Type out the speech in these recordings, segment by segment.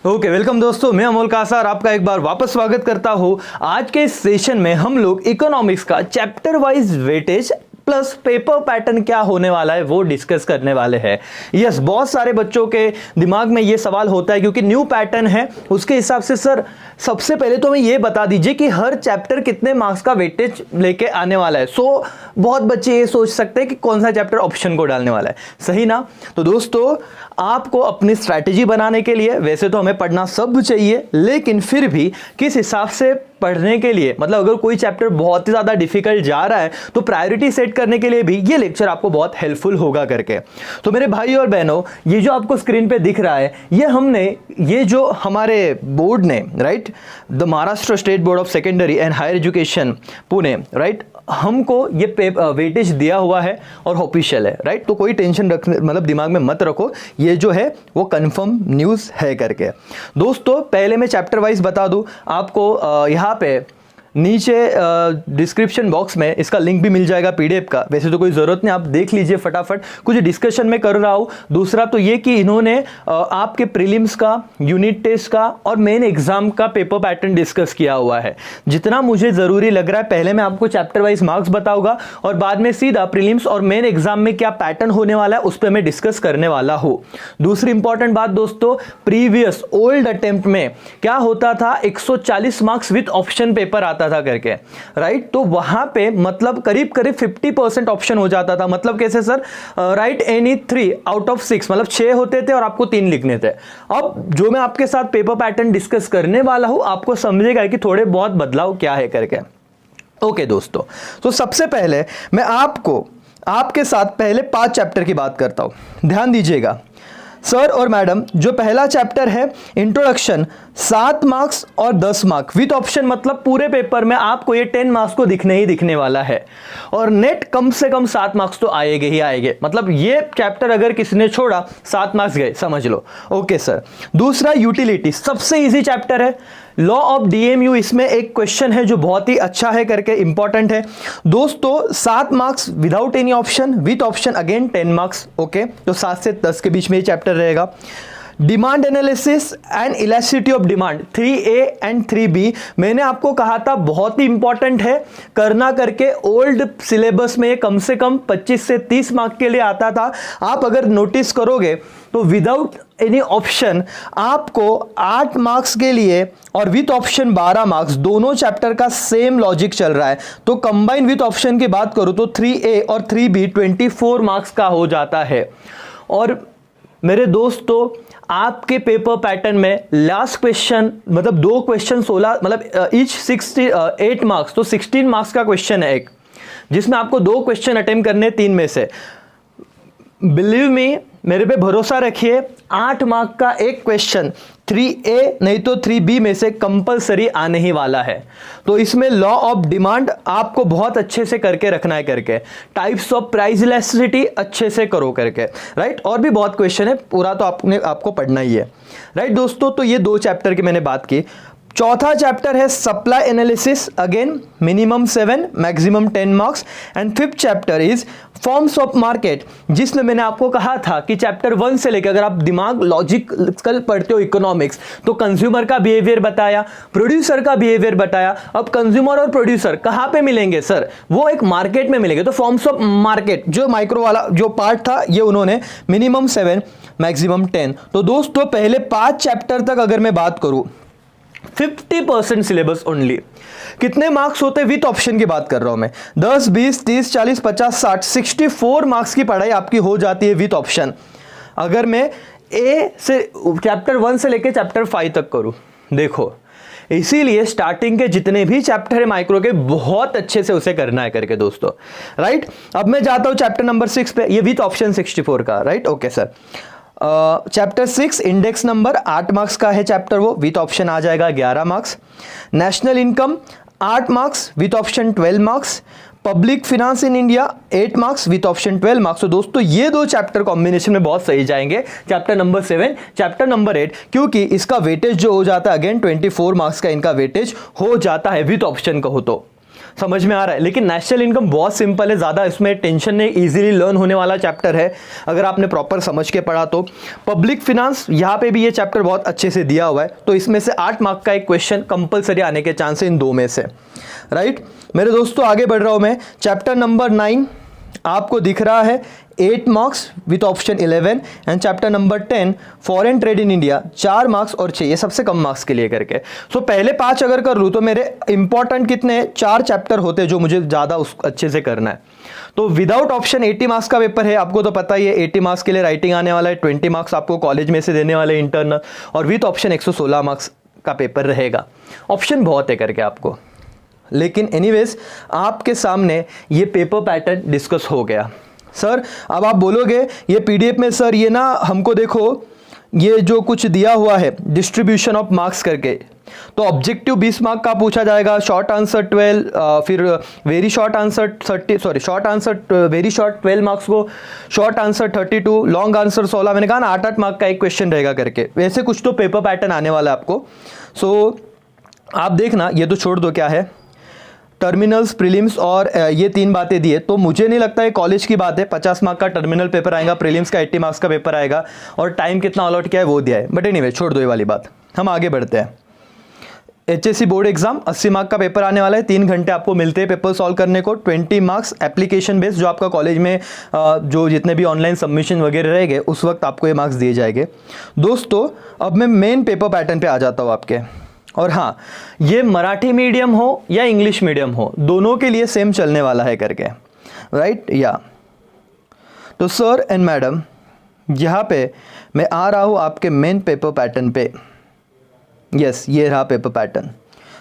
Okay welcome दोस्तों, मैं अमोल कासा और आपका एक बार वापस स्वागत करता हूं। आज के इस सेशन में हम लोग इकोनॉमिक्स का chapter wise weightage plus paper pattern क्या होने वाला है वो डिस्कस करने वाले हैं। यस, बहुत सारे बच्चों के दिमाग में ये सवाल होता है क्योंकि न्यू पैटर्न है, उसके हिसाब से सर सबसे पहले तो हमें ये बता दीजिए कि हर चैप्टर कितने मार्क्स का वेटेज लेके आने वाला है। बहुत बच्चे ये सोच सकते हैं कि कौन सा चैप्टर ऑप्शन को डालने वाला है, सही ना। तो दोस्तों आपको अपनी स्ट्रैटेजी बनाने के लिए वैसे तो हमें पढ़ना सब चाहिए, लेकिन फिर भी किस हिसाब से पढ़ने के लिए, मतलब अगर कोई चैप्टर बहुत ही ज़्यादा डिफिकल्ट जा रहा है तो प्रायोरिटी सेट करने के लिए भी ये लेक्चर आपको बहुत हेल्पफुल होगा करके। तो मेरे भाई और बहनों, ये जो आपको स्क्रीन पे दिख रहा है ये जो हमारे बोर्ड ने, right, the Maharashtra state board of secondary and higher education Pune, right, हमको ये वेटेज दिया हुआ है और ऑफिशियल है, राइट। तो कोई टेंशन रखने मतलब दिमाग में मत रखो, ये जो है वो कंफर्म न्यूज़ है करके। दोस्तों पहले मैं चैप्टर वाइज बता दूं आपको, यहाँ पे नीचे डिस्क्रिप्शन बॉक्स में इसका लिंक भी मिल जाएगा पीडीएफ का। वैसे तो कोई ज़रूरत नहीं, आप देख लीजिए फटाफट, कुछ डिस्कशन में कर रहा हूँ। दूसरा तो ये कि इन्होंने आपके प्रीलिम्स का, यूनिट टेस्ट का और मेन एग्जाम का पेपर पैटर्न डिस्कस किया हुआ है। जितना मुझे ज़रूरी लग रहा है, पहले मैं आपको चैप्टर वाइज मार्क्स बताऊंगा और बाद में सीधा प्रीलिम्स और मेन एग्जाम में क्या पैटर्न होने वाला है उस पर मैं डिस्कस करने वाला हूँ। दूसरी इंपॉर्टेंट बात दोस्तों, प्रीवियस ओल्ड अटेम्प्ट में क्या होता था, 140 मार्क्स विथ ऑप्शन पेपर आता था करके, राइट। तो वहां पे मतलब करीब 50% ऑप्शन हो जाता था। मतलब कैसे sir, right any 3 out of 6, मतलब 6 होते थे और आपको 3 लिखने थे। अब जो मैं आपके साथ पेपर पैटर्न डिस्कस करने वाला हूं, आपको समझेगा कि थोड़े बहुत बदलाव क्या है करके। ओके दोस्तों, तो सबसे पहले मैं आपके साथ पहले 5 चैप्टर की बात करता हूं, ध्यान दीजिएगा सर और मैडम। जो पहला चैप्टर है इंट्रोडक्शन, 7 मार्क्स और 10 मार्क्स विथ ऑप्शन, मतलब पूरे पेपर में आपको ये 10 मार्क्स को दिखने ही दिखने वाला है और नेट कम से कम 7 मार्क्स तो आएंगे ही आएंगे। मतलब ये चैप्टर अगर किसी ने छोड़ा 7 मार्क्स गए, समझ लो। Okay sir. दूसरा यूटिलिटी, सबसे इजी चैप्टर है। लॉ ऑफ डीएमयू, इसमें एक क्वेश्चन है जो बहुत ही अच्छा है करके, इंपॉर्टेंट है दोस्तों। 7 marks without any option, with option again 10 marks. Okay, तो 7 से 10 के बीच में ये चैप्टर रहेगा। Demand analysis and elasticity of demand, 3A and 3B, मैंने आपको कहा था बहुत ही इंपॉर्टेंट है करना करके। ओल्ड सिलेबस में कम से कम 25 से 30 मार्क के लिए आता था। आप अगर नोटिस करोगे तो विदाउट एनी ऑप्शन आपको 8 मार्क्स के लिए और विथ ऑप्शन 12 मार्क्स, दोनों चैप्टर का सेम लॉजिक चल रहा है। तो कंबाइन विथ ऑप्शन की बात करूं तो 3A और 3B 24 मार्क्स का हो जाता है। और मेरे दोस्तों आपके पेपर पैटर्न में लास्ट क्वेश्चन, मतलब 2 क्वेश्चन 16, मतलब ईच 8 मार्क्स, तो 16 मार्क्स का क्वेश्चन है एक, जिसमें आपको 2 क्वेश्चन अटेम्प्ट करने 3 में से। बिलीव मी, मेरे पे भरोसा रखिए, 8 मार्क का एक क्वेश्चन 3A नहीं तो 3B में से कंपलसरी आने ही वाला है। तो इसमें लॉ ऑफ डिमांड आपको बहुत अच्छे से करके रखना है करके, टाइप्स ऑफ प्राइस इलास्टिसिटी अच्छे से करो करके, राइट। और भी बहुत क्वेश्चन है, पूरा तो आपको पढ़ना ही है, राइट दोस्तों। तो ये 2 चैप्टर की मैंने बात की। चौथा चैप्टर है supply analysis, again minimum 7 maximum 10 marks. And 5th chapter is forms of market, जिसमें मैंने आपको कहा था कि चैप्टर 1 से लेकर, अगर आप दिमाग लॉजिकल पढ़ते हो इकोनॉमिक्स, तो कंज्यूमर का बिहेवियर बताया, प्रोड्यूसर का बिहेवियर बताया। अब कंज्यूमर और प्रोड्यूसर कहां पे मिलेंगे सर, वो एक मार्केट में मिलेंगे। तो फॉर्म्स ऑफ मार्केट जो माइक्रो वाला जो पार्ट था, ये उन्होंने मिनिमम 7 मैक्सिमम 10। तो दोस्तों पहले 5 चैप्टर तक अगर मैं बात करूं, 50% सिलेबस ओनली। कितने मार्क्स होते हैं विथ ऑप्शन की बात कर रहा हूं मैं, 10 20 30 40 50 60 64 मार्क्स की पढ़ाई आपकी हो जाती है विथ ऑप्शन। अगर मैं ए से चैप्टर 1 से लेकर चैप्टर 5 तक करूं, देखो इसीलिए स्टार्टिंग के जितने भी चैप्टर है माइक्रो के, बहुत अच्छे से उसे करना है करके दोस्तों, राइट। अब मैं जाता हूं चैप्टर नंबर 6 पे, ये विथ ऑप्शन 64 का, right. Okay sir, chapter 6 index number 8 marks का है चैप्टर, वो विथ ऑप्शन आ जाएगा 11 marks. National income 8 marks with option 12 marks. Public finance in India 8 marks with option 12 marks. तो दोस्तों ये 2 चैप्टर कॉम्बिनेशन में बहुत सही जाएंगे, चैप्टर नंबर 7 चैप्टर नंबर 8, क्योंकि इसका वेटेज जो हो जाता है अगेन 24 मार्क्स का इनका वेटेज हो जाता है विथ ऑप्शन कहो तो। समझ में आ रहा है। लेकिन नेशनल इनकम बहुत सिंपल है, ज़्यादा इसमें टेंशन नहीं, इजीली लर्न होने वाला चैप्टर है अगर आपने प्रॉपर समझ के पढ़ा तो। पब्लिक फिनांस, यहाँ पे भी ये चैप्टर बहुत अच्छे से दिया हुआ है, तो इसमें से 8 मार्क का एक क्वेश्चन कंपलसरी आने के चांस है इन दो में से, राइट। मेरे दोस्तों आगे बढ़ रहा हूँ मैं। चैप्टर नंबर 9 आपको दिख रहा है 8 marks with option 11 and chapter number 10 foreign trade in India 4 marks और 6, ये सबसे कम मार्क्स के लिए करके। सो पहले 5 अगर कर लूँ तो मेरे इंपॉर्टेंट कितने 4 चैप्टर होते जो मुझे ज़्यादा अच्छे से करना है। तो विदाउट ऑप्शन 80 मार्क्स का पेपर है, आपको तो पता ही है 80 मार्क्स के लिए राइटिंग आने वाला है, 20 मार्क्स आपको कॉलेज में से देने वाले इंटरनल, और विथ ऑप्शन 116 मार्क्स का पेपर रहेगा। ऑप्शन बहुत है करके आपको, लेकिन एनीवेज आपके सामने ये पेपर पैटर्न डिस्कस हो गया। सर अब आप बोलोगे ये पीडीएफ में सर ये ना हमको देखो ये जो कुछ दिया हुआ है डिस्ट्रीब्यूशन ऑफ मार्क्स करके, तो ऑब्जेक्टिव 20 मार्क का पूछा जाएगा, शॉर्ट आंसर 12, फिर very short answer 30, sorry short answer very short 12 marks को, शॉर्ट आंसर 32, लॉन्ग आंसर 16, मैंने कहा ना 8-8 मार्क का एक क्वेश्चन रहेगा करके, वैसे कुछ तो पेपर पैटर्न आने वाला है आपको। सो आप देखना, ये तो छोड़ दो क्या है टर्मिनल्स, प्रीलिम्स और ये 3 बातें दी है, तो मुझे नहीं लगता है कॉलेज की बात है। 50 मार्क का टर्मिनल पेपर आएगा, प्रीलिम्स का 80 मार्क्स का पेपर आएगा, और टाइम कितना अलॉट किया है वो दिया है, बट एनीवे छोड़ दो ये वाली बात, हम आगे बढ़ते हैं। एचएससी बोर्ड एग्जाम 80 मार्क का पेपर आने वाला है, 3 घंटे आपको मिलते हैं पेपर सॉल्व करने को, 20 मार्क्स एप्लीकेशन बेस्ड, जो आपका कॉलेज में जो जितने भी ऑनलाइन सबमिशन वगैरह रहेंगे उस वक्त आपको ये मार्क्स दिए जाएंगे। दोस्तों अब मैं मेन पेपर पैटर्न पे आ जाता हूँ आपके, और हाँ ये मराठी मीडियम हो या इंग्लिश मीडियम हो दोनों के लिए सेम चलने वाला है करके, राइट या। तो सर एंड मैडम यहाँ पे मैं आ रहा हूँ आपके मेन पेपर पैटर्न पे। यस ये रहा पेपर पैटर्न,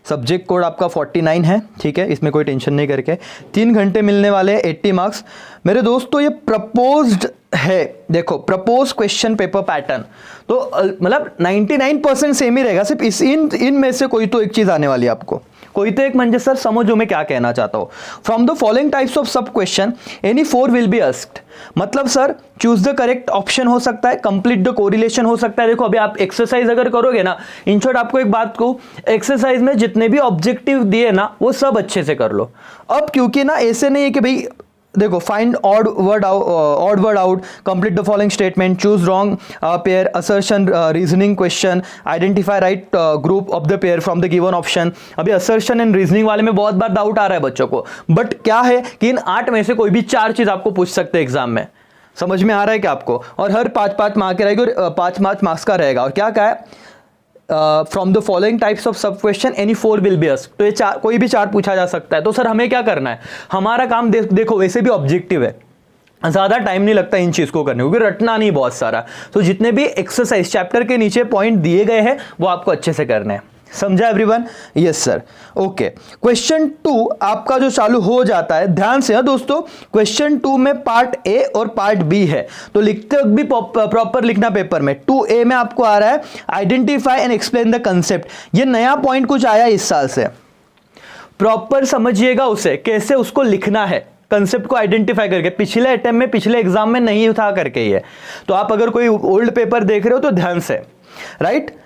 सब्जेक्ट कोड आपका 49 है, ठीक है, इसमें कोई टेंशन नहीं करके। 3 घंटे मिलने वाले 80 मार्क्स। मेरे दोस्तों ये प्रपोज्ड है, देखो प्रपोज क्वेश्चन पेपर पैटर्न, तो मतलब 99% सेम ही रहेगा, सिर्फ इन में से कोई तो एक चीज आने वाली है आपको, कोई तो एक। म्हणजे सर समझो मैं क्या कहना चाहता हूँ। From the following types of sub question any 4 will be asked, मतलब sir choose the correct option हो सकता है, कंप्लीट द कोरिलेशन हो सकता है। देखो अभी आप एक्सरसाइज अगर करोगे ना, इन शॉर्ट आपको एक बात कहूं, एक्सरसाइज में जितने भी ऑब्जेक्टिव दिए ना वो सब अच्छे से कर लो। अब क्योंकि ना ऐसे नहीं है कि भाई देखो find odd word out, complete the following statement, choose wrong pair, assertion, reasoning question, identify right group of the pair from the given option. अभी असर्शन एंड रीजनिंग वाले में बहुत बार डाउट आ रहा है बच्चों को, बट क्या है कि इन 8 में से कोई भी 4 चीज आपको पूछ सकते हैं एग्जाम में। समझ में आ रहा है क्या आपको? और हर 5-5 मार्क के रहेगा, और 5 मार्क्स का रहेगा। और क्या है from the following types of sub question any 4 will be asked, तो ये 4 कोई भी 4 पूछा जा सकता है। तो सर हमें क्या करना है, हमारा काम देखो वैसे भी ऑब्जेक्टिव है, ज्यादा टाइम नहीं लगता इन चीज को करने, क्योंकि रटना नहीं बहुत सारा। तो जितने भी एक्सरसाइज चैप्टर के नीचे पॉइंट दिए गए हैं वो आपको अच्छे से करने हैं। समझा everyone? Yes sir. Okay, question 2 आपका जो चालू हो जाता है, ध्यान से दोस्तों, क्वेश्चन 2 में पार्ट ए और पार्ट बी है, तो लिखते वक्त भी प्रॉपर लिखना पेपर में। 2A में आपको आ रहा है identify and explain the concept, ये नया पॉइंट कुछ आया इस साल से, प्रॉपर समझिएगा उसे, कैसे उसको लिखना है, कंसेप्ट को आइडेंटिफाई करके। पिछले अटेम्प्ट में, पिछले एग्जाम में नहीं था करके ये, तो आप अगर कोई ओल्ड पेपर देख रहे हो तो ध्यान से, राइट।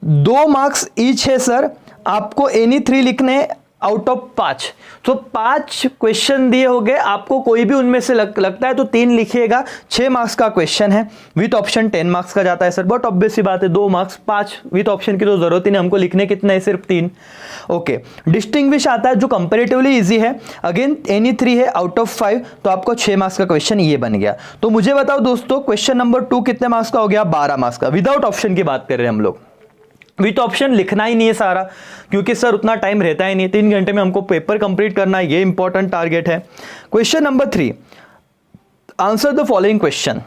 2 मार्क्स ईच है सर, आपको एनी 3 लिखने आउट ऑफ 5, तो 5 क्वेश्चन दिए हो गए, आपको कोई भी उनमें से लगता है तो 3 लिखिएगा। 6 मार्क्स का क्वेश्चन है, विथ ऑप्शन 10 मार्क्स का जाता है सर, बहुत ऑब्वियस सी बात है, 2 मार्क्स 5 विथ ऑप्शन की तो जरूरत ही नहीं, हमको लिखने कितने है, सिर्फ 3। ओके, डिस्टिंग्विश आता है जो कंपेरेटिवली इजी है, अगेन एनी 3 है आउट ऑफ 5, तो आपको 6 मार्क्स का क्वेश्चन ये बन गया। तो मुझे बताओ दोस्तों, क्वेश्चन नंबर 2 कितने मार्क्स का हो गया? 12 मार्क्स का। विदाउट ऑप्शन की बात कर रहे हैं हम लोग, विथ ऑप्शन लिखना ही नहीं है सारा, क्योंकि सर उतना टाइम रहता ही नहीं, 3 घंटे में हमको पेपर कंप्लीट करना है, ये इंपॉर्टेंट टारगेट है। Question number 3, answer the following question.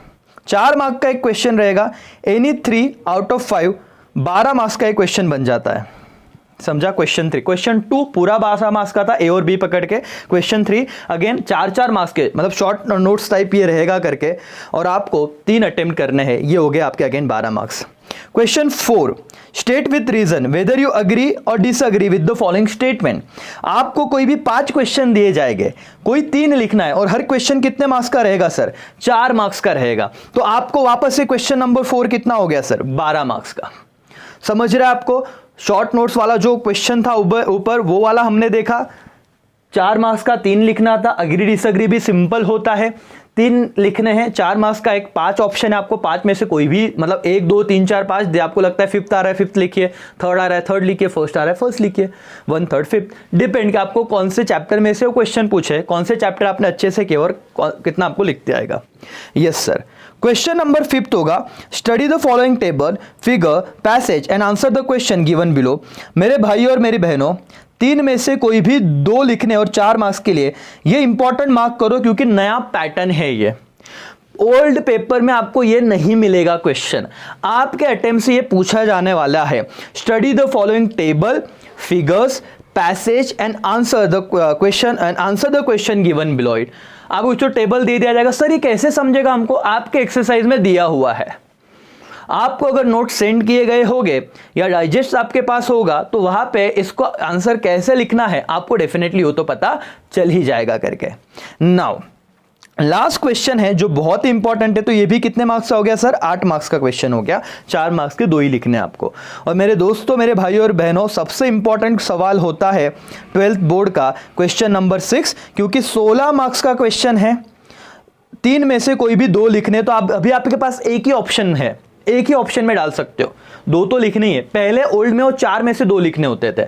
4 mark का एक क्वेश्चन रहेगा, एनी 3 आउट ऑफ 5, 12 मार्क्स का एक क्वेश्चन बन जाता है। समझा? क्वेश्चन 3, क्वेश्चन 2 पूरा 12 मार्क्स का था, ए और बी पकड़ के। क्वेश्चन 3 अगेन 4-4 मार्क्स के, मतलब शॉर्ट नोट्स टाइप ये रहेगा करके, और आपको 3 अटेम्प्ट करने हैं, ये हो गए आपके again 12 marks. Question 4, state with reason whether you agree और disagree with the following statement. आपको कोई भी 5 क्वेश्चन दिए जाएंगे, कोई 3 लिखना है, और हर क्वेश्चन कितने मार्क्स का रहेगा सर? 4 मार्क्स का रहेगा। तो आपको वापस से क्वेश्चन नंबर 4 कितना हो गया सर? 12 मार्क्स का। समझ रहे हैं आपको? शॉर्ट नोट्स वाला जो क्वेश्चन था ऊपर वो वाला हमने देखा, 4 मार्क्स का 3 लिखना था, अग्री डिसअग्री भी सिंपल होता है, 3 लिखने हैं। 4 मार्क्स का एक 5 ऑप्शन है, आपको 5 में से कोई भी मतलब 1 2 3 4 5 आपको लगता है 5th आ रहा है 5th लिखिए, 3rd आ रहा है 3rd लिखिए, 1st आ रहा है 1st लिखिए, 1 3rd 5th डिपेंड कि आपको कौन से चैप्टर में से वो क्वेश्चन पूछे, कौन से चैप्टर आपने अच्छे से किया और कितना आपको लिखते आएगा। Yes sir. Question number 5th होगा, study the following table, figure, passage and answer the question given below. मेरे भाई और मेरी बहनों, 3 में से कोई भी 2 लिखने और 4 मार्क्स के लिए ये इंपॉर्टेंट मार्क करो क्योंकि नया पैटर्न है ये। ओल्ड पेपर में आपको ये नहीं मिलेगा क्वेश्चन, आपके अटेम्प्ट से ये पूछा जाने वाला है। Study the following table, figures, passage and answer the question given below it. आपको जो टेबल दे दिया जाएगा, सर ये कैसे समझेगा हमको, आपके एक्सरसाइज में दिया हुआ है। आपको अगर नोट सेंड किए गए होंगे या डाइजेस्ट आपके पास होगा तो वहां पे इसको आंसर कैसे लिखना है आपको डेफिनेटली वो तो पता चल ही जाएगा करके। नाउ लास्ट क्वेश्चन है जो बहुत ही इंपॉर्टेंट है, तो ये भी कितने मार्क्स का हो गया सर, 8 मार्क्स का क्वेश्चन हो गया, 4 मार्क्स के 2 ही लिखने आपको। और मेरे दोस्तों, मेरे भाइयों और बहनों, सबसे इंपॉर्टेंट सवाल होता है 12th बोर्ड का क्वेश्चन नंबर 6, क्योंकि 16 मार्क्स का क्वेश्चन है, 3 में से कोई भी 2 लिखने। तो आप अभी आपके पास एक ही ऑप्शन है, एक ही ऑप्शन में डाल सकते हो, 2 तो लिखने ही है। पहले ओल्ड में वो 4 में से 2 लिखने होते थे,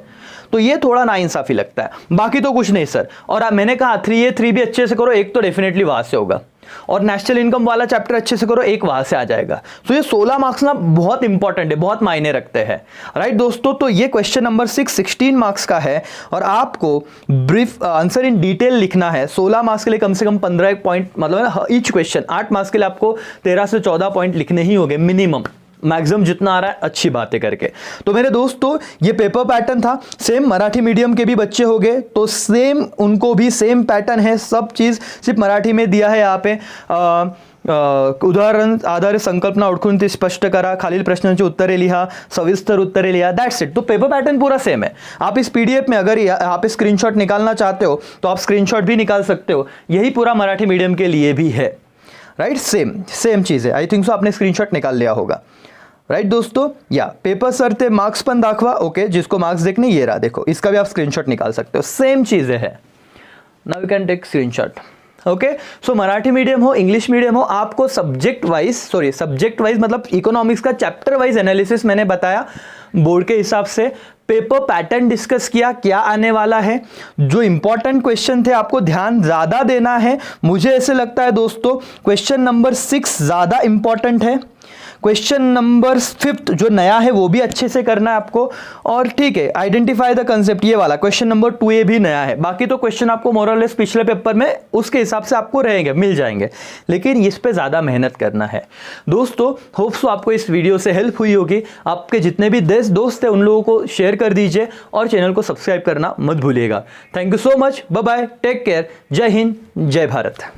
तो ये थोड़ा नाइंसाफी लगता है, बाकी तो कुछ नहीं सर। और मैंने कहा 3A 3 भी अच्छे से करो, एक तो डेफिनेटली वहां से होगा, और नेशनल इनकम वाला चैप्टर अच्छे से करो, एक वहां से आ जाएगा। तो ये 16 मार्क्स ना बहुत इंपॉर्टेंट है, बहुत मायने रखते हैं, राइट दोस्तों। तो ये क्वेश्चन नंबर 6 16 मार्क्स का है और आपको ब्रीफ आंसर इन डिटेल लिखना है। 16 मार्क्स के लिए कम से कम 15 पॉइंट, मतलब ईच क्वेश्चन 8 मार्क्स के लिए आपको 13 से 14 पॉइंट लिखने ही होंगे मिनिमम, मैक्सिमम जितना आ रहा है अच्छी बातें करके। तो मेरे दोस्तों, ये पेपर पैटर्न था, सेम मराठी मीडियम के भी बच्चे हो गए तो सेम उनको भी सेम पैटर्न है, सब चीज सिर्फ मराठी में दिया है। यहाँ पे उदाहरण आधारित संकल्पना ओळखून ती स्पष्ट करा, खालील प्रश्नांची उत्तरे लिहा, सविस्तर उत्तरे लिहा, दैट्स इट। तो पेपर पैटर्न पूरा सेम है। आप इस पीडीएफ में अगर यहाँ पे स्क्रीनशॉट निकालना चाहते हो तो आप स्क्रीनशॉट भी निकाल सकते हो, यही पूरा मराठी मीडियम के लिए भी है, राइट। सेम चीज है, आई थिंक सो आपने स्क्रीनशॉट निकाल लिया होगा, राइट दोस्तों। या पेपर सर ते मार्क्स पण दाखवा, ओके, जिसको मार्क्स देखने ये रहा, देखो इसका भी आप स्क्रीनशॉट निकाल सकते हो, सेम चीजें है। Now you can take screenshot, okay. So Marathi medium हो, इंग्लिश मीडियम हो, आपको सब्जेक्ट वाइज मतलब इकोनॉमिक्स का चैप्टर वाइज एनालिसिस मैंने बताया बोर्ड के हिसाब से। पेपर पैटर्न डिस्कस किया, क्या आने वाला है, जो इंपॉर्टेंट क्वेश्चन थे आपको ध्यान ज्यादा देना है। मुझे ऐसे लगता है दोस्तों क्वेश्चन नंबर 6 ज्यादा इंपॉर्टेंट है, क्वेश्चन नंबर 5th जो नया है वो भी अच्छे से करना है आपको। और ठीक है, आइडेंटिफाई द कंसेप्ट, ये वाला क्वेश्चन नंबर 2A भी नया है। बाकी तो क्वेश्चन आपको मोरलेस पिछले पेपर में उसके हिसाब से आपको रहेंगे, मिल जाएंगे, लेकिन इस पे ज्यादा मेहनत करना है दोस्तों। होप सो आपको इस वीडियो से हेल्प हुई होगी। आपके जितने भी 10 दोस्त हैं उन लोगों को शेयर कर दीजिए और चैनल को सब्सक्राइब करना मत भूलिएगा। Thank you so much, bye bye, take care, Jai Hind, जय भारत।